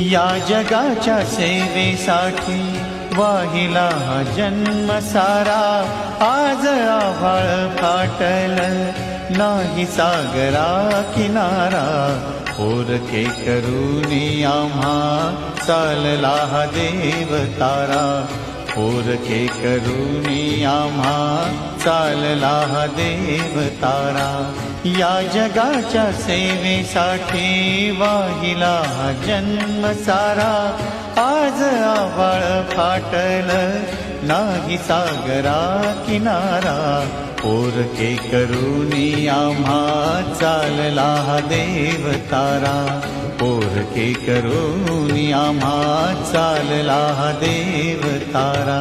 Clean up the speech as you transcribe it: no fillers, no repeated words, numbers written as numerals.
या जगाच्या सेवेसाठी वाहिला हा जन्म सारा, आज आभाळ फाटल नाही सागरा किनारा, पोरके करूनी आम्हा चालला हा देव तारा, पोरके करूनी आम्हा चालला हा देव तारा। या जगाच्या सेवेसाठी वाहिला हा जन्म सारा, आज आभाळ फाटल नाही सागरा किनारा, पोरके करूनी आम्हा चालला हा देव तारा, पोरके करूनी आम्हा चालला हा देव तारा।